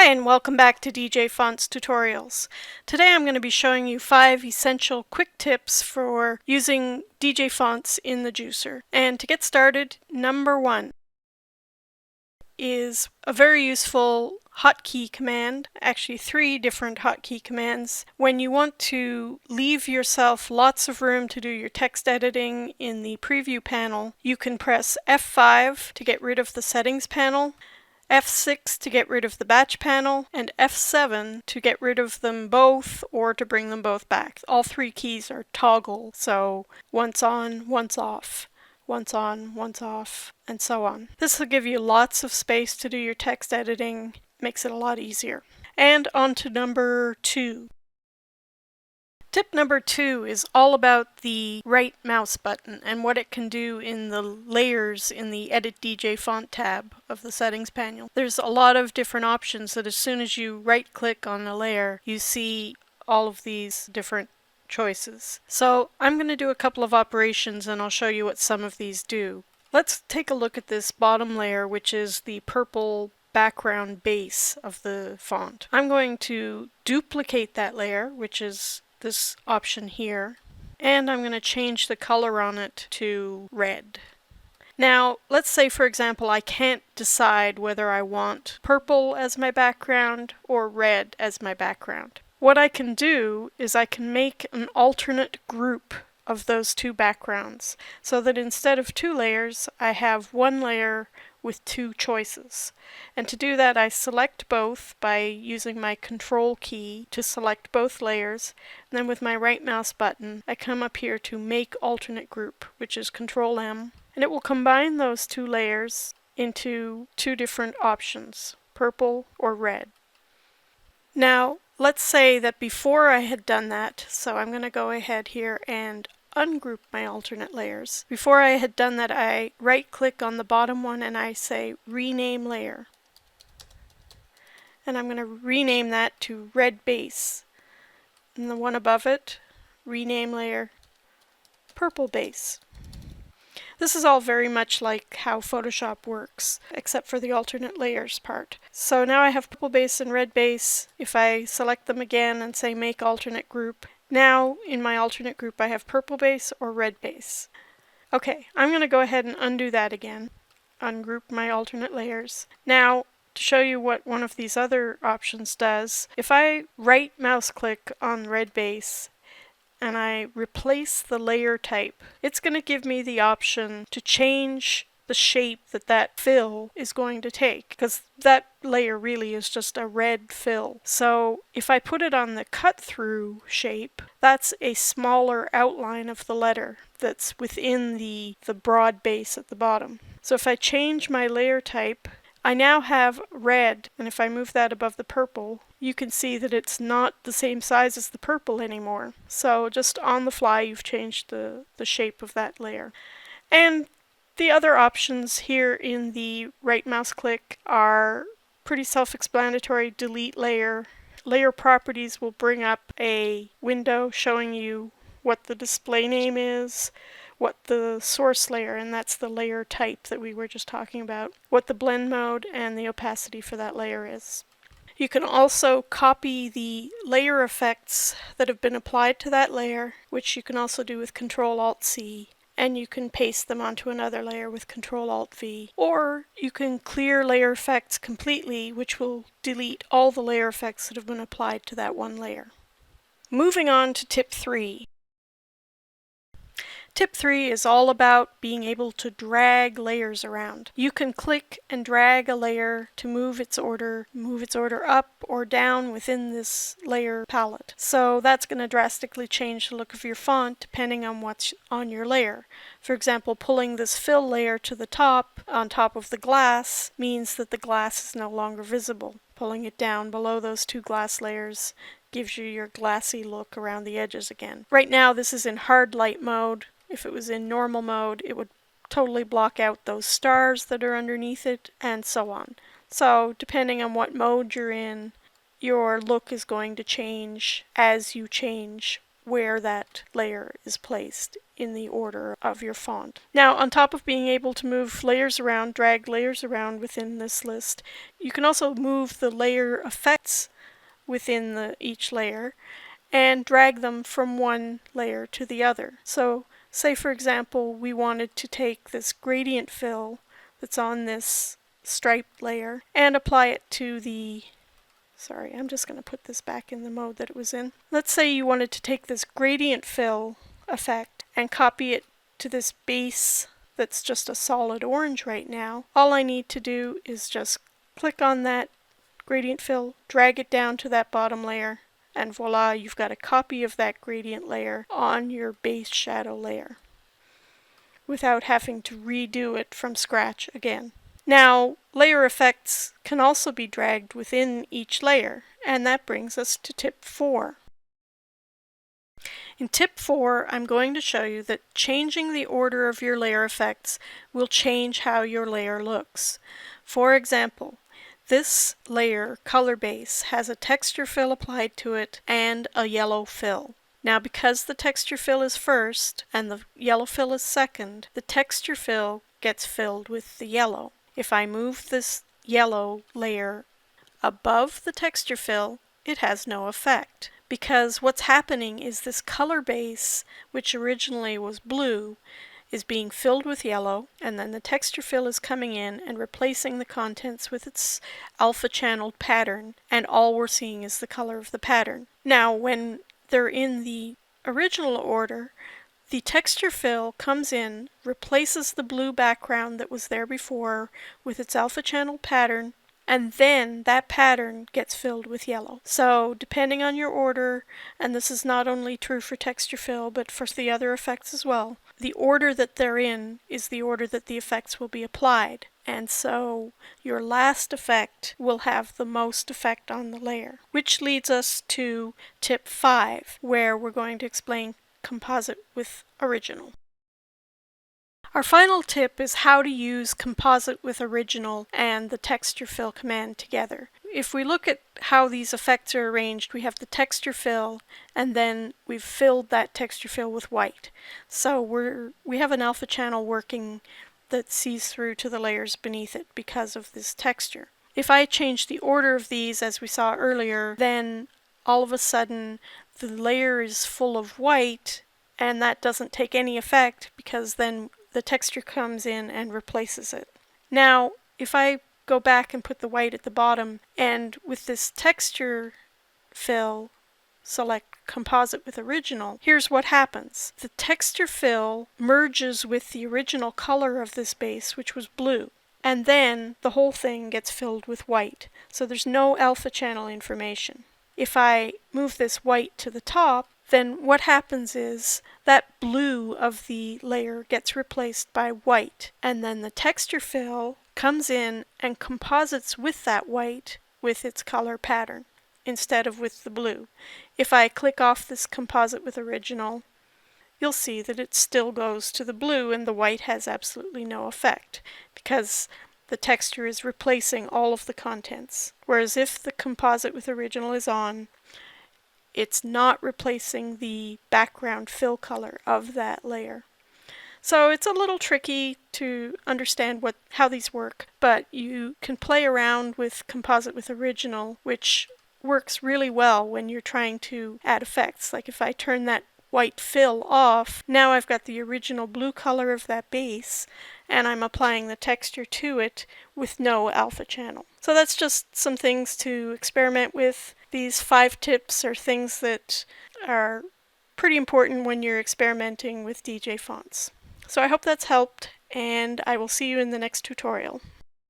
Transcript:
Hi and welcome back to DJFonts tutorials. Today I'm going to be showing you 5 essential quick tips for using DJFonts in the juicer. And to get started, number 1 is a very useful hotkey command, actually 3 different hotkey commands. When you want to leave yourself lots of room to do your text editing in the preview panel, you can press F5 to get rid of the settings panel, F6 to get rid of the batch panel, and F7 to get rid of them both or to bring them both back. All 3 keys are toggle, so once on, once off, once on, once off, and so on. This will give you lots of space to do your text editing, makes it a lot easier. And on to number 2. Tip number 2 is all about the right mouse button and what it can do in the layers in the Edit DJ Font tab of the settings panel. There's a lot of different options that as soon as you right click on a layer, you see all of these different choices. So I'm going to do a couple of operations and I'll show you what some of these do. Let's take a look at this bottom layer, which is the purple background base of the font. I'm going to duplicate that layer, which is this option here, and I'm going to change the color on it to red. Now, let's say, for example, I can't decide whether I want purple as my background or red as my background. What I can do is I can make an alternate group of those 2 backgrounds, so that instead of 2 layers, I have 1 layer with 2 choices. And to do that, I select both by using my Control key to select both layers. And then with my right mouse button, I come up here to Make Alternate Group, which is Control M. And it will combine those 2 layers into 2 different options, purple or red. Now, let's say that before I had done that, so I'm going to go ahead here and ungroup my alternate layers. Before I had done that, I right click on the bottom one and I say rename layer. And I'm going to rename that to red base. And the one above it, rename layer purple base. This is all very much like how Photoshop works, except for the alternate layers part. So now I have purple base and red base. If I select them again and say make alternate group, now in my alternate group I have purple base or red base. Okay, I'm going to go ahead and undo that again. Ungroup my alternate layers. Now, to show you what one of these other options does, if I right mouse click on red base and I replace the layer type, it's going to give me the option to change the shape that that fill is going to take, because that layer really is just a red fill. So if I put it on the cut through shape, that's a smaller outline of the letter that's within the broad base at the bottom. So if I change my layer type, I now have red, and if I move that above the purple, you can see that it's not the same size as the purple anymore. So just on the fly, you've changed the shape of that layer. And the other options here in the right mouse click are pretty self-explanatory. Delete layer. Layer properties will bring up a window showing you what the display name is, what the source layer, and that's the layer type that we were just talking about, what the blend mode and the opacity for that layer is. You can also copy the layer effects that have been applied to that layer, which you can also do with Control-Alt-C, and you can paste them onto another layer with Control-Alt-V. Or you can clear layer effects completely, which will delete all the layer effects that have been applied to that one layer. Moving on to tip 3. Tip 3 is all about being able to drag layers around. You can click and drag a layer to move its order up or down within this layer palette. So that's going to drastically change the look of your font depending on what's on your layer. For example, pulling this fill layer to the top on top of the glass means that the glass is no longer visible. Pulling it down below those 2 glass layers gives you your glassy look around the edges again. Right now this is in hard light mode. If it was in normal mode, it would totally block out those stars that are underneath it, and so on. So depending on what mode you're in, your look is going to change as you change where that layer is placed in the order of your font. Now, on top of being able to move layers around, drag layers around within this list, you can also move the layer effects within each layer and drag them from one layer to the other. So, say for example, we wanted to take this gradient fill that's on this striped layer and apply it to the Sorry, I'm just going to put this back in the mode that it was in. Let's say you wanted to take this gradient fill effect and copy it to this base that's just a solid orange right now. All I need to do is just click on that gradient fill, drag it down to that bottom layer, and voila, you've got a copy of that gradient layer on your base shadow layer without having to redo it from scratch again. Now, layer effects can also be dragged within each layer, and that brings us to tip 4. In tip 4, I'm going to show you that changing the order of your layer effects will change how your layer looks. For example, this layer, color base, has a texture fill applied to it and a yellow fill. Now, because the texture fill is first and the yellow fill is second, the texture fill gets filled with the yellow. If I move this yellow layer above the texture fill, it has no effect. Because what's happening is this color base, which originally was blue, is being filled with yellow, and then the texture fill is coming in and replacing the contents with its alpha channeled pattern, and all we're seeing is the color of the pattern. Now, when they're in the original order, the texture fill comes in, replaces the blue background that was there before with its alpha channel pattern, and then that pattern gets filled with yellow. So depending on your order, and this is not only true for texture fill but for the other effects as well, the order that they're in is the order that the effects will be applied. And so your last effect will have the most effect on the layer. Which leads us to tip 5, where we're going to explain composite with original. Our final tip is how to use composite with original and the texture fill command together. If we look at how these effects are arranged, we have the texture fill, and then we've filled that texture fill with white. So we have an alpha channel working that sees through to the layers beneath it because of this texture. If I change the order of these as we saw earlier, then all of a sudden the layer is full of white, and that doesn't take any effect because then the texture comes in and replaces it. Now, if I go back and put the white at the bottom, and with this texture fill, select composite with original, here's what happens. The texture fill merges with the original color of this base, which was blue, and then the whole thing gets filled with white. So there's no alpha channel information. If I move this white to the top, then what happens is that blue of the layer gets replaced by white, and then the texture fill comes in and composites with that white with its color pattern instead of with the blue. If I click off this composite with original, you'll see that it still goes to the blue and the white has absolutely no effect because the texture is replacing all of the contents. Whereas if the composite with original is on, it's not replacing the background fill color of that layer. So it's a little tricky to understand how these work, but you can play around with composite with original, which works really well when you're trying to add effects. Like if I turn that white fill off, now I've got the original blue color of that base, and I'm applying the texture to it with no alpha channel. So that's just some things to experiment with. These 5 tips are things that are pretty important when you're experimenting with DJ fonts. So I hope that's helped, and I will see you in the next tutorial.